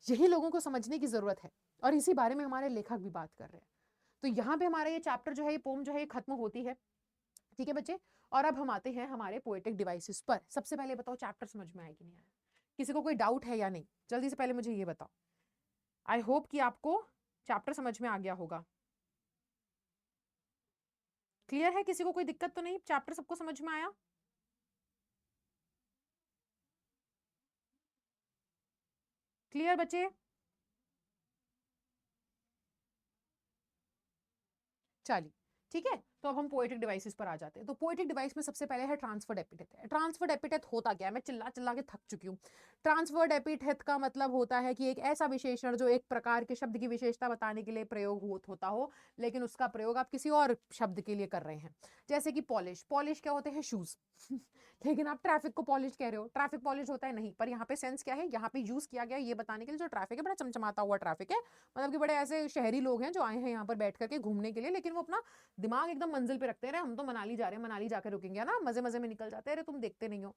यही लोगों को समझने की जरूरत है। और इसी बारे में हमारे लेखक भी बात कर रहे हैं। तो यहाँ पे हमारा ये चैप्टर जो है, ये पोम जो है, ये खत्म होती है। ठीक है बच्चे। और अब हम आते हैं हमारे पोएटिक डिवाइसेस पर। सबसे पहले बताओ चैप्टर समझ में आया कि नहीं आया? किसी को कोई डाउट है या नहीं? जल्दी से पहले मुझे ये बताओ। आई होप कि आपको चैप्टर समझ में आ गया होगा। क्लियर है? किसी को कोई दिक्कत तो नहीं? चैप्टर सबको समझ में आया? क्लियर बच्चे? चलिए ठीक है। तो अब हम पोएटिक डिवाइसेस पर आ जाते हैं। तो पोएटिक डिवाइस में सबसे पहले है ट्रांसफर्ड एपिथेट। ट्रांसफर्ड एपिथेट होता क्या है? मैं चिल्ला चिल्ला के थक चुकी हूँ। ट्रांसफर्ड एपिथेट का मतलब होता है कि एक ऐसा विशेषण जो एक प्रकार के शब्द की विशेषता बताने के लिए प्रयोग होता हो, लेकिन उसका प्रयोग आप किसी और शब्द के लिए कर रहे हैं। जैसे कि पॉलिश। पॉलिश क्या होते हैं? शूज। लेकिन आप ट्रैफिक को पॉलिश कह रहे हो। ट्रैफिक पॉलिश होता है? नहीं। पर यहाँ पे सेंस क्या है? यहाँ पे यूज किया गया ये बताने के लिए जो ट्रैफिक है बड़ा चमचमाता हुआ ट्रैफिक है। मतलब कि बड़े ऐसे शहरी लोग हैं जो आए हैं यहाँ पर बैठ करके घूमने के लिए, लेकिन वो अपना दिमाग एकदम मंजिल पे रखते हैं। हम तो मनाली जा रहे हैं, मनाली जाकर रुकेंगे ना, मजे मजे में निकल जाते हैं। अरे तुम देखते नहीं हो।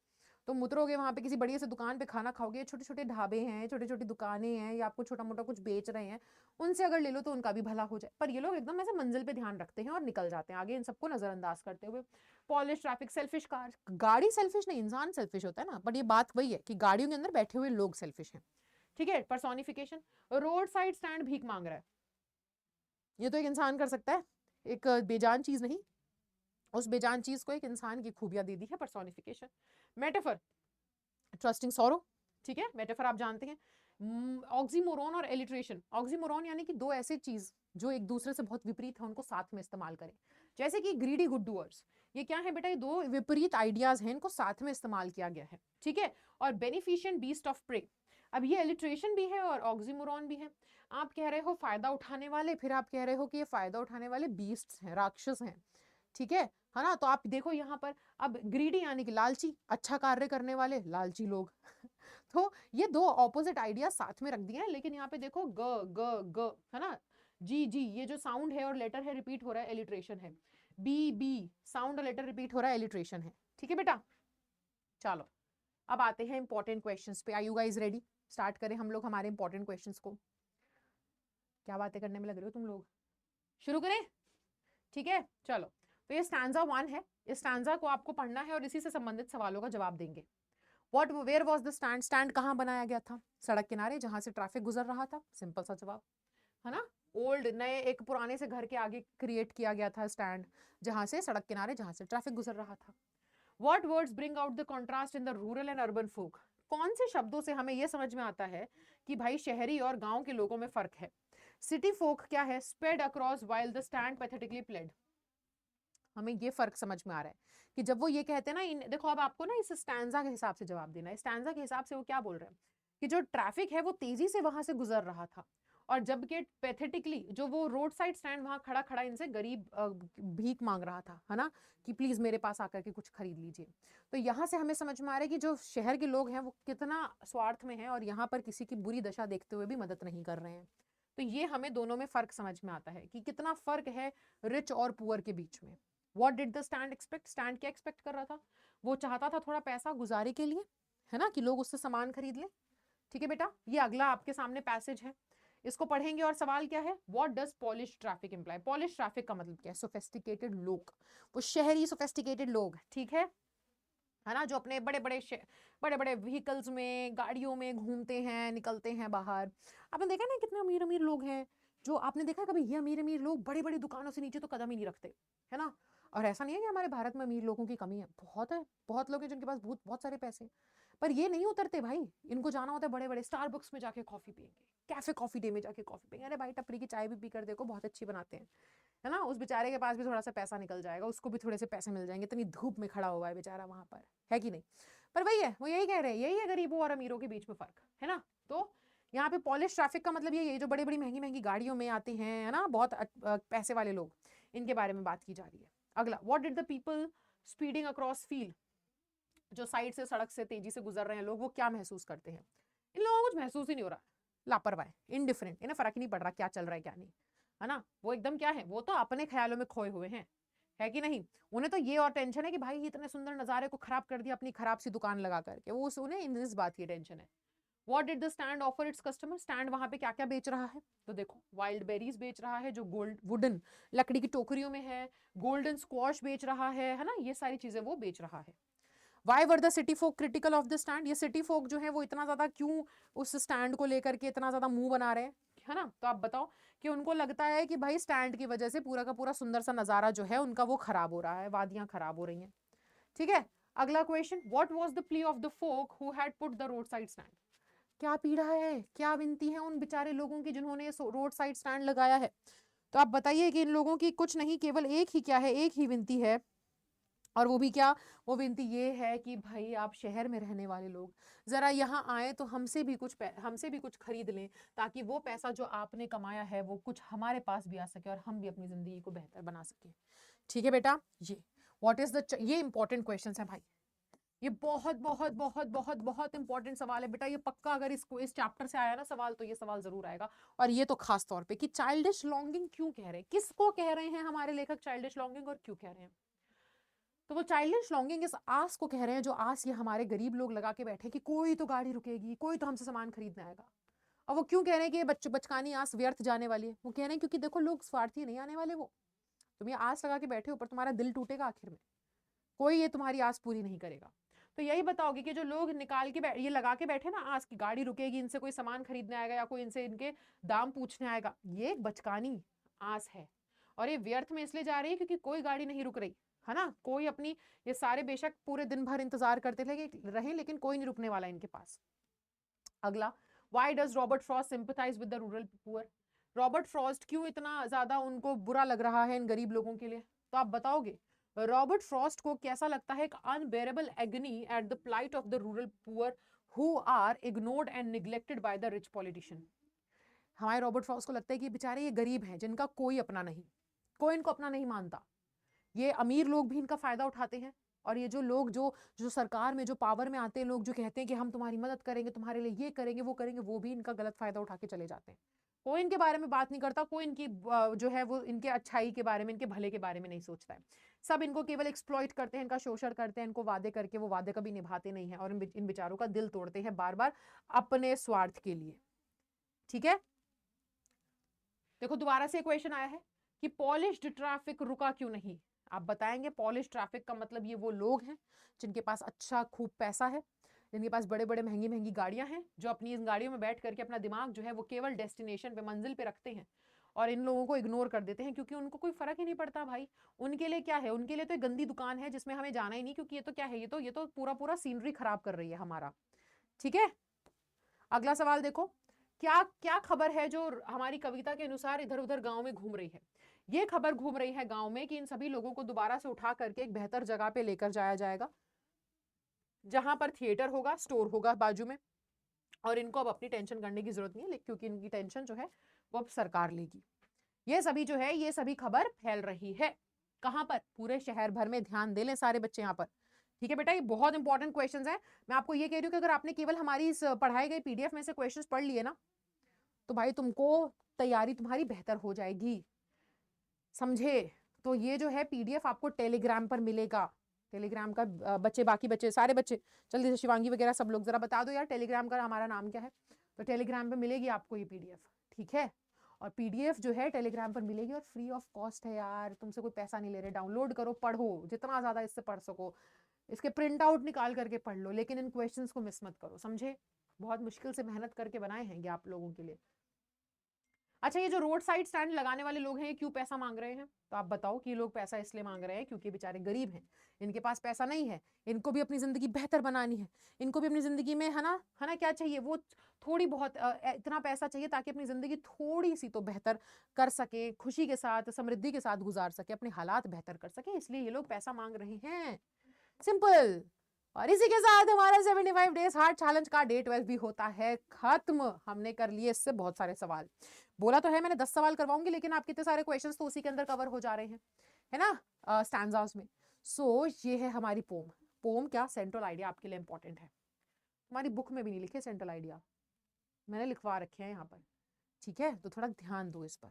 तुम उतरोगे वहां पे किसी बड़ी सी दुकान पे खाना खाओगे, छोटे छोटे ढाबे हैं, छोटी छोटी दुकानें हैं, या आपको छोटा मोटा कुछ बेच रहे हैं, उनसे अगर ले लो तो उनका भी भला हो जाए। पर ये लोग एकदम ऐसे मंजिल पे ध्यान रखते हैं और निकल जाते हैं आगे, इन सबको नजरअंदाज करते हुए। Polish traffic. Selfish car. गाड़ी सेल्फिश नहीं, इंसान सेल्फिश होता है ना। बट ये बात वही है कि गाड़ियों के अंदर बैठे हुए लोग सेल्फिश हैं। ठीक है। पर्सोनिफिकेशन। रोड साइड स्टैंड भीख मांग रहा है। ये तो एक इंसान कर सकता है, एक बेजान चीज नहीं। उस बेजान चीज को एक इंसान की खूबियां दे दी है पर्सोनिफिकेशन। मेटाफर। Trusting sorrow. ठीक है। मेटाफर आप जानते हैं। ऑक्सीमोरॉन और एलिट्रेशन। ऑक्सीमोरॉन यानी कि दो ऐसे चीज जो एक दूसरे से बहुत विपरीत है, उनको साथ में इस्तेमाल करें। जैसे कि ग्रीडी गुड डूअर्स। ये क्या है बेटा? ये दो विपरीत आइडियाज हैं, इनको साथ में इस्तेमाल किया गया है। ठीक है। और बेनिफिशिएंट बीस्ट ऑफ प्रे। अब ये एलिट्रेशन भी है और ऑक्सीमोरॉन भी है। आप कह रहे हो फायदा उठाने वाले, फिर आप कह रहे हो कि ये फायदा उठाने वाले बीस्ट हैं, राक्षस हैं। ठीक है ना? तो आप देखो यहाँ पर, अब ग्रीडी यानी कि लालची, अच्छा कार्य करने वाले लालची लोग। तो ये दो ऑपोजिट आइडिया साथ में रख दिए हैं। लेकिन यहाँ पे देखो ग ग ग है ना, जी जी, ये जो साउंड है और लेटर है रिपीट हो रहा है, एलिट्रेशन है। बी बी, साउंड और लेटर रिपीट हो रहा है, एलिट्रेशन है। ठीक है बेटा। चलो अब आते हैं इंपॉर्टेंट क्वेश्चंस पे। Are you guys ready? Start करें हम लोग हमारे इंपॉर्टेंट क्वेश्चंस को। क्या बातें करने में लग रहे हो तुम लोग? शुरू करें? ठीक है चलो। तो ये स्टैंजा 1 है। इस स्टैंजा को आपको पढ़ना है और इसी से संबंधित सवालों का जवाब देंगे। Where was the stand? Stand कहाँ बनाया गया था? सड़क किनारे, जहां से ट्रैफिक गुजर रहा था। सिंपल सा जवाब है ना। ओल्ड, नए, एक पुराने से घर के आगे क्रिएट किया गया था स्टैंड, जहां से सड़क किनारे, जहां से ट्रैफिक गुजर रहा था। What words bring out the contrast in the rural and urban folk? कौन से शब्दों से हमें यह समझ में आता है कि भाई शहरी और गांव के लोगों में फर्क है? सिटी फोक क्या है? Spread across while the stand pathetically played. हमें ये फर्क समझ में आ रहा है कि जब वो ये कहते हैं ना, देखो अब आपको ना इस स्टैंजा के हिसाब से जवाब देना है। स्टैंजा के हिसाब से वो क्या बोल रहे हैं कि जो ट्रैफिक है वो तेजी से वहां से गुजर रहा था, और जबकि पैथेटिकली जो वो रोड साइड स्टैंड वहां खड़ा खड़ा इनसे गरीब भीख मांग रहा था, है ना, कि प्लीज मेरे पास आकर के कुछ खरीद लीजिए। तो यहाँ से हमें समझ में आ रहा है कि जो शहर के लोग हैं वो कितना स्वार्थ में हैं, और यहाँ पर किसी की बुरी दशा देखते हुए भी मदद नहीं कर रहे हैं। तो ये हमें दोनों में फर्क समझ में आता है कि कितना फर्क है रिच और पुअर के बीच में। What did the stand expect? Stand क्या एक्सपेक्ट कर रहा था? वो चाहता था थोड़ा पैसा गुजारे के लिए, है ना, कि लोग उससे सामान खरीद लें। ठीक है बेटा। ये अगला आपके सामने पैसेज है, इसको पढ़ेंगे। और सवाल क्या है? What does polish traffic imply? Polish traffic का मतलब क्या है? सोफेस्टिकेटेड लोग, वो शहरी सोफेस्टिकेटेड लोग। ठीक है। है ना, जो अपने बड़े बड़े व्हीकल्स में, गाड़ियों में घूमते हैं, निकलते हैं बाहर। आपने देखा ना कितने अमीर अमीर लोग हैं, जो आपने देखा कभी ये अमीर अमीर लोग बड़ी बड़ी दुकानों से नीचे तो कदम ही नहीं रखते, है ना। और ऐसा नहीं है कि हमारे भारत में अमीर लोगों की कमी है, बहुत लोग हैं जिनके पास बहुत बहुत सारे पैसे हैं, पर ये नहीं उतरते भाई। इनको जाना होता है बड़े बड़े स्टारबक्स में जाके कॉफी पियेंगे, कैफे कॉफी डे में जाके कॉफी पियेंगे। अरे भाई टपरी की चाय भी पी कर देखो, बहुत अच्छी बनाते हैं, है ना। उस बेचारे के पास भी थोड़ा सा पैसा निकल जाएगा, उसको भी थोड़े से पैसे मिल जाएंगे, इतनी धूप में खड़ा हुआ है बेचारा वहां पर, है कि नहीं। पर वही है, वो यही कह रहे हैं, यही है गरीबों और अमीरों के बीच में फर्क, है ना। तो यहाँ पे पॉलिश ट्रैफिक का मतलब ये जो बड़ी बड़ी महंगी महंगी गाड़ियों में आते हैं, है ना, बहुत पैसे वाले लोग, इनके बारे में बात की जा रही है। अगला, what did the people speeding across feel, जो साइड से सड़क से तेजी से गुजर रहे हैं लोग, वो क्या महसूस करते हैं। इन लोगों को कुछ महसूस ही नहीं हो रहा, लापरवाह, इनडिफरेंट, इन्हें फर्क ही नहीं पड़ रहा क्या चल रहा है क्या नहीं, है ना। वो एकदम क्या है, वो तो अपने ख्यालों में खोए हुए हैं, है कि नहीं। उन्हें तो ये और टेंशन है कि भाई इतने सुंदर नजारे को खराब कर दिया अपनी खराब सी दुकान लगा करके, वो उन्हें इस बात की टेंशन है। What did the stand offer its customer, stand वहां पे क्या क्या बेच रहा है, तो देखो वाइल्ड बेरीज बेच रहा है जो गोल्ड वुडन लकड़ी की टोकरियों में है, गोल्डन स्क्वॉश बेच रहा है ना, ये सारी चीजें वो बेच रहा है। Why were the city folk critical of the stand, ये सिटी फोक जो है वो इतना ज्यादा क्यों उस स्टैंड को लेकर के इतना ज्यादा मुंह बना रहे हैं, है ना। तो आप बताओ कि उनको लगता है कि भाई स्टैंड की वजह से पूरा का पूरा सुंदर सा नजारा जो है उनका वो खराब हो रहा है, वादियां खराब हो रही हैं, ठीक है। अगला question, what was the plea of the folk who had put the roadside stand, क्या पीड़ा है, क्या विनती है उन बेचारे लोगों की जिन्होंने रोड साइड स्टैंड लगाया है। तो आप बताइए कि इन लोगों की कुछ नहीं, केवल एक ही क्या है, एक ही विनती है, और वो भी क्या, वो विनती ये है कि भाई आप शहर में रहने वाले लोग जरा यहाँ आए तो हमसे भी कुछ खरीद लें, ताकि वो पैसा जो आपने कमाया है वो कुछ हमारे पास भी आ सके और हम भी अपनी जिंदगी को बेहतर बना सके, ठीक है बेटा। ये व्हाट इज द, ये इंपॉर्टेंट क्वेश्चन है भाई, ये बहुत बहुत बहुत बहुत बहुत इंपॉर्टेंट सवाल है बेटा, ये पक्का अगर इसको इस चैप्टर से आया ना सवाल, तो ये सवाल जरूर आएगा। और ये तो खास तौर पे कि चाइल्डिश लॉन्गिंग क्यों कह रहे हैं, किसको कह रहे हैं हमारे लेखक चाइल्डिश लॉन्गिंग, और क्यों कह रहे हैं। तो वो चाइल्डिश लॉन्गिंग इस आस को कह रहे हैं, जो आस ये हमारे गरीब लोग लगा के बैठे कि कोई तो गाड़ी रुकेगी, कोई तो हमसे सामान खरीदने आएगा। और वो क्यों कह रहे हैं कि ये बचकानी आस व्यर्थ जाने वाली है, वो कह रहे हैं क्योंकि देखो लोग स्वार्थी नहीं आने वाले, वो तुम ये आस लगा के बैठे हो पर तुम्हारा दिल टूटेगा आखिर में, कोई ये तुम्हारी आस पूरी नहीं करेगा। तो यही बताओगे कि जो लोग निकाल के ये लगा के बैठे ना आस की गाड़ी रुकेगी, इनसे कोई सामान खरीदने आएगा या कोई इनसे इनके दाम पूछने आएगा, ये एक बचकानी आस है। और ये व्यर्थ में इसलिए जा रही है क्योंकि कोई गाड़ी नहीं रुक रही, है ना। कोई अपनी, ये सारे बेशक पूरे दिन भर इंतजार करते रहे लेकिन कोई नहीं रुकने वाला इनके पास। अगला, why does Robert Frost sympathise with the rural poor, Robert Frost क्यों इतना ज्यादा उनको बुरा लग रहा है इन गरीब लोगों के लिए, तो आप बताओगे। रॉबर्ट फ्रॉस्ट को कैसा लगता है, unbearable agony at the plight of the rural poor who are ignored and neglected by the rich politician. हमारे रॉबर्ट फ्रॉस्ट को लगता है कि बेचारे ये गरीब हैं जिनका कोई अपना नहीं, कोई इनको अपना नहीं मानता, ये अमीर लोग भी इनका फायदा उठाते हैं। और ये जो लोग जो जो सरकार में जो पावर में आते हैं लोग, जो कहते हैं कि हम तुम्हारी मदद करेंगे, तुम्हारे लिए ये करेंगे वो करेंगे, वो भी इनका गलत फायदा उठा के चले जाते हैं। कोई इनके बारे में बात नहीं करता, कोई इनकी जो है वो इनके अच्छाई के बारे में, इनके भले के बारे में नहीं सोचता है। सब इनको केवल एक्सप्लॉइट करते हैं, इनका शोषण करते हैं, इनको वादे करके वो वादे कभी निभाते नहीं है और इन बेचारों का दिल तोड़ते हैं बार बार अपने स्वार्थ के लिए, ठीक है। देखो दोबारा से क्वेश्चन आया है कि पॉलिश्ड ट्रैफिक रुका क्यों नहीं। आप बताएंगे पॉलिश ट्रैफिक का मतलब ये वो लोग हैं जिनके पास अच्छा खूब पैसा है, जिनके पास बड़े बड़े महंगी महंगी गाड़ियां हैं, जो अपनी इन गाड़ियों में बैठ करके अपना दिमाग जो है वो केवल डेस्टिनेशन पे, मंजिल पे रखते हैं और इन लोगों को इग्नोर कर देते हैं क्योंकि उनको कोई फर्क ही नहीं पड़ता भाई। उनके लिए क्या है, उनके लिए तो एक गंदी दुकान है जिसमें हमें जाना ही नहीं, क्योंकि ये तो क्या है, ये तो पूरा पूरा सीनरी खराब कर रही है हमारा, ठीक है। अगला सवाल देखो, क्या क्या खबर है जो हमारी कविता के अनुसार इधर उधर गांव में घूम रही है। ये खबर घूम रही है गांव में कि इन सभी लोगों को दोबारा से उठा करके एक बेहतर जगह पे लेकर जाया जाएगा, जहां पर थिएटर होगा, स्टोर होगा बाजू में, और इनको अब अपनी टेंशन करने की जरूरत नहीं है क्योंकि इनकी टेंशन जो है वो अब सरकार लेगी। ये सभी जो है, ये सभी खबर फैल रही है कहां पर, पूरे शहर भर में। ध्यान दे लें सारे बच्चे यहाँ पर, ठीक है बेटा। ये बहुत इंपॉर्टेंट क्वेश्चंस हैं। मैं आपको ये कह रही हूँ कि अगर आपने केवल हमारी इस पढ़ाई गई पीडीएफ में से क्वेश्चंस पढ़ लिए ना, तो भाई तुमको तैयारी तुम्हारी बेहतर हो जाएगी, समझे। तो ये जो है पीडीएफ आपको टेलीग्राम पर मिलेगा, टेलीग्राम का बच्चे, बाकी बच्चे, सारे बच्चे जल्दी से, शिवांगी वगैरह सब लोग जरा बता दो यार टेलीग्राम का हमारा नाम क्या है। तो टेलीग्राम पे मिलेगी आपको ये पीडीएफ, ठीक है। और पीडीएफ जो है टेलीग्राम पर मिलेगी और फ्री ऑफ कॉस्ट है यार, तुमसे कोई पैसा नहीं ले रहे, डाउनलोड करो, पढ़ो जितना ज्यादा इससे पढ़ सको, इसके प्रिंट आउट निकाल करके पढ़ लो, लेकिन इन क्वेश्चंस को मिस मत करो, समझे? बहुत मुश्किल से मेहनत करके बनाए हैं ये आप लोगों के लिए। अच्छा, ये जो रोड साइड स्टैंड लगाने वाले लोग हैं, ये क्यों पैसा मांग रहे हैं? तो आप बताओ कि ये लोग पैसा इसलिए मांग रहे हैं क्योंकि बेचारे गरीब हैं, इनके पास पैसा नहीं है, इनको भी अपनी जिंदगी बेहतर बनानी है, इनको भी अपनी जिंदगी में, है ना, क्या चाहिए? वो थोड़ी बहुत इतना पैसा चाहिए ताकि अपनी जिंदगी थोड़ी सी तो बेहतर कर सके, खुशी के साथ, समृद्धि के साथ गुजार सके, अपने हालात बेहतर कर सके, इसलिए ये लोग पैसा मांग रहे हैं, सिंपल। और इसी के साथ हमारा 75 डेज हार्ट चैलेंज का डे 12 भी होता है खत्म। हमने कर लिए इससे बहुत सारे सवाल, बोला तो है मैंने 10 सवाल करवाऊंगी, लेकिन आप कितने सारे क्वेश्चंस तो उसी के अंदर कवर हो जा रहे हैं, है ना, स्टैंजास में। सो ये है हमारी पोम। पोम क्या, सेंट्रल आइडिया आपके लिए इंपॉर्टेंट है। हमारी बुक में भी नहीं लिखे सेंट्रल आइडिया, मैंने लिखवा रखे हैं यहाँ पर, ठीक है? तो थोड़ा ध्यान दो इस पर।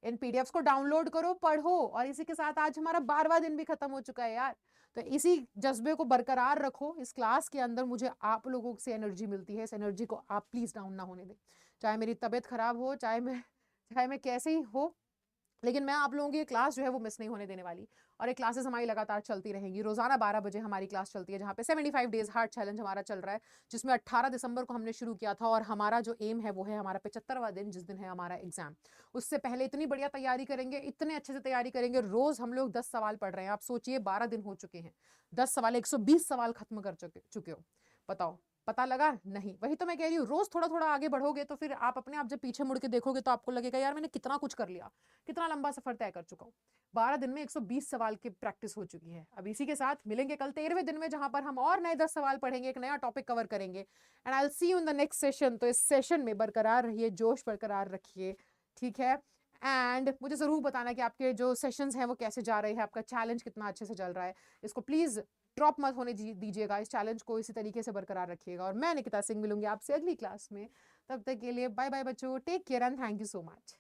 इन पीडीएफ्स को डाउनलोड करो, पढ़ो। और इसी के साथ आज हमारा 12वां दिन भी खत्म हो चुका है यार, तो इसी जज्बे को बरकरार रखो। इस क्लास के अंदर मुझे आप लोगों से एनर्जी मिलती है, इस एनर्जी को आप प्लीज डाउन ना होने दें, चाहे मेरी तबीयत खराब हो, चाहे मैं कैसे ही हो, लेकिन मैं आप लोगों की क्लास जो है वो मिस नहीं होने देने वाली। और ये क्लासेस हमारी लगातार चलती रहेंगी, रोजाना 12 बजे हमारी क्लास चलती है, जहाँ पे 75 डेज हार्ट चैलेंज हमारा चल रहा है, जिसमें 18 दिसंबर को हमने शुरू किया था। और हमारा जो एम है वो है हमारा 75वां दिन, जिस दिन है हमारा एग्जाम। उससे पहले इतनी बढ़िया तैयारी करेंगे, इतने अच्छे से तैयारी करेंगे। रोज हम लोग 10 सवाल पढ़ रहे हैं, आप सोचिए 12 दिन हो चुके हैं, 10 सवाल, 120 सवाल खत्म कर चुके हो। बताओ, पता लगा? नहीं। वही तो मैं कह रही हूँ, रोज थोड़ा थोड़ा आगे बढ़ोगे तो फिर आप अपने आप जब पीछे मुड़ के देखोगे तो आपको लगेगा यार मैंने कितना कुछ कर लिया, कितना लंबा सफर तय कर चुका हूँ। 12 दिन में 120 सवाल की प्रैक्टिस हो चुकी है। अब इसी के साथ मिलेंगे कल 13वें दिन में, जहां पर हम और नए 10 सवाल पढ़ेंगे, एक नया टॉपिक कवर करेंगे। And I will see you in the next session. तो इस सेशन में बरकरार रहिए, जोश बरकरार रखिए, ठीक है? एंड मुझे जरूर बताना कि आपके जो सेशंस हैं वो कैसे जा रहे हैं, आपका चैलेंज कितना अच्छे से चल रहा है। इसको प्लीज ड्रॉप मत होने दीजिएगा, इस चैलेंज को इसी तरीके से बरकरार रखिएगा। और मैं निकिता सिंह मिलूंगी आपसे अगली क्लास में, तब तक के लिए बाय बाय बच्चों, take care and thank you so much.